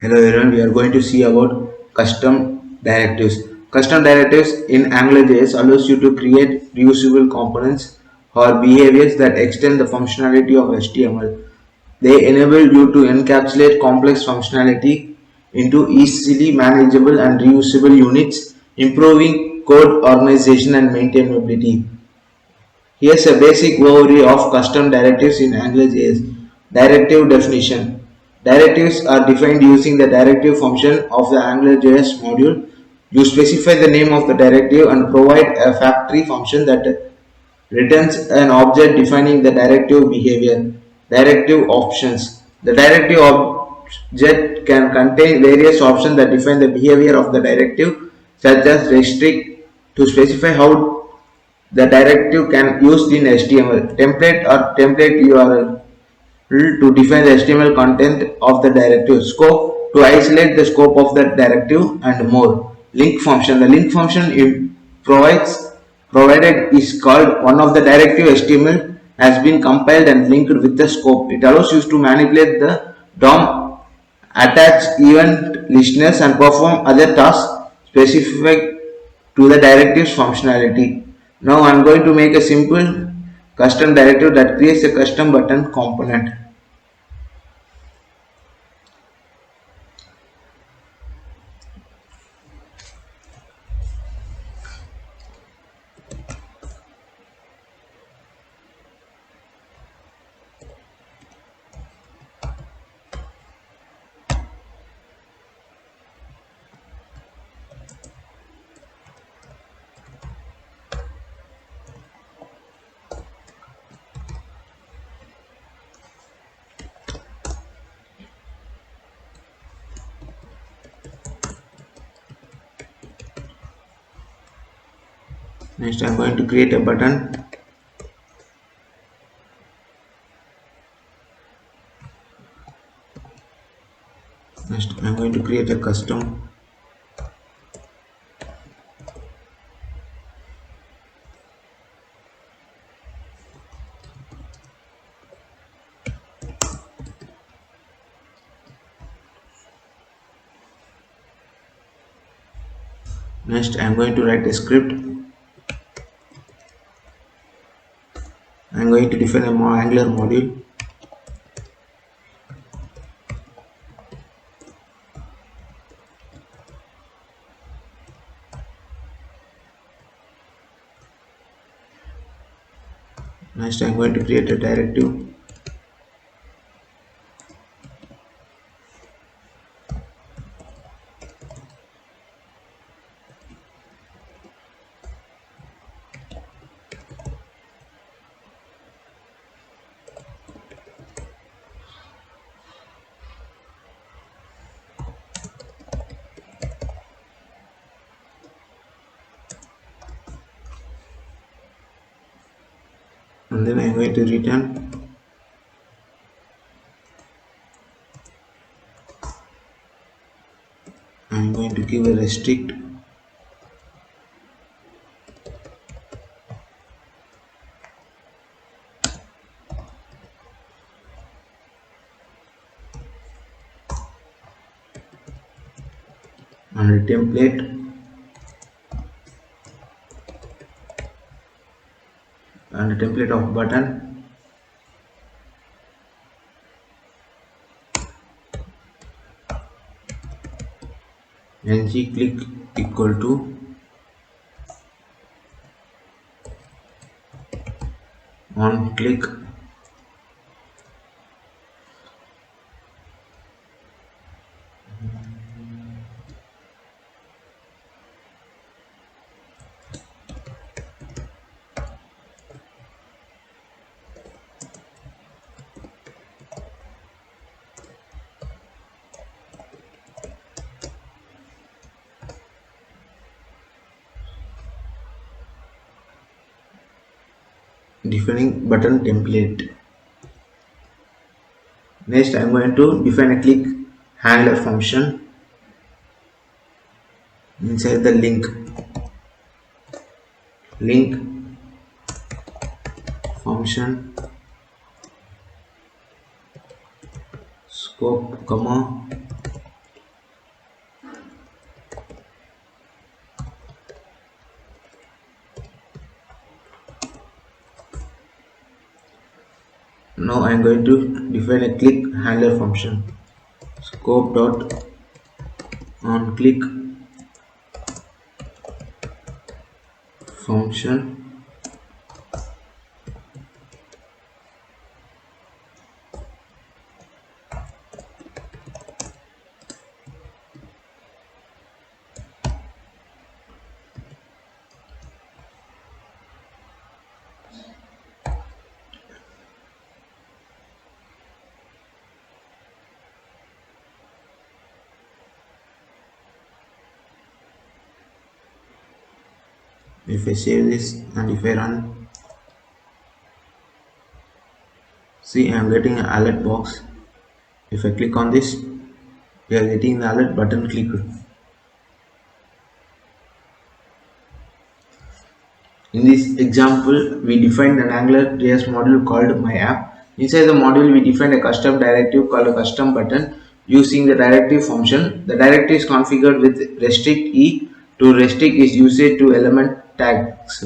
Hello everyone, we are going to see about custom directives. Custom directives in AngularJS allows you to create reusable components or behaviors that extend the functionality of HTML. They enable you to encapsulate complex functionality into easily manageable and reusable units, improving code organization and maintainability. Here's a basic overview of custom directives in AngularJS. Directive definition. Directives are defined using the directive function of the AngularJS module. You specify the name of the directive and provide a factory function that returns an object defining the directive behavior. Directive options. The directive object can contain various options that define the behavior of the directive, such as restrict to specify how the directive can used in HTML, template or template URL to define the HTML content of the directive, scope to isolate the scope of the directive, and more. Link function. The link function it provided is called one of the directive HTML has been compiled and linked with the scope. It allows you to manipulate the DOM, attach event listeners, and perform other tasks specific to the directives functionality. Now I am going to make a simple custom directive that creates a custom button component. Next I am going to create a button. Next I am going to create a custom. Next I am going to write a script. I am going to define a Angular module. Next I am going to create a directive. And then I am going to return I am going to give a restrict and a template of button, ng click equal to on click defining button template. Next I am going to define a click handler function inside the link function scope comma Now I am going to define a click handler function. Scope dot on click function. If I save this and if I run, see I am getting an alert box. If I click on this, we are getting the alert button clicked. In this example, we defined an AngularJS module called myApp. Inside the module, we defined a custom directive called a custom button using the directive function. The directive is configured with restrict e to restrict its usage to element tags.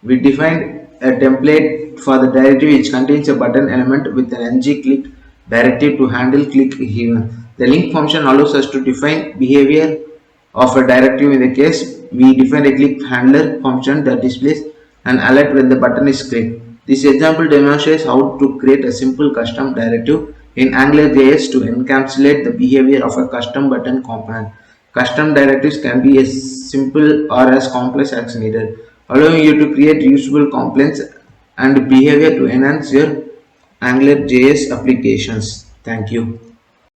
We defined a template for the directive which contains a button element with an ng-click directive to handle click event. The link function allows us to define behavior of a directive. In the case, we define a click handler function that displays an alert when the button is clicked. This example demonstrates how to create a simple custom directive in AngularJS to encapsulate the behavior of a custom button component. Custom directives can be as simple or as complex as needed, allowing you to create usable components and behavior to enhance your AngularJS applications. Thank you.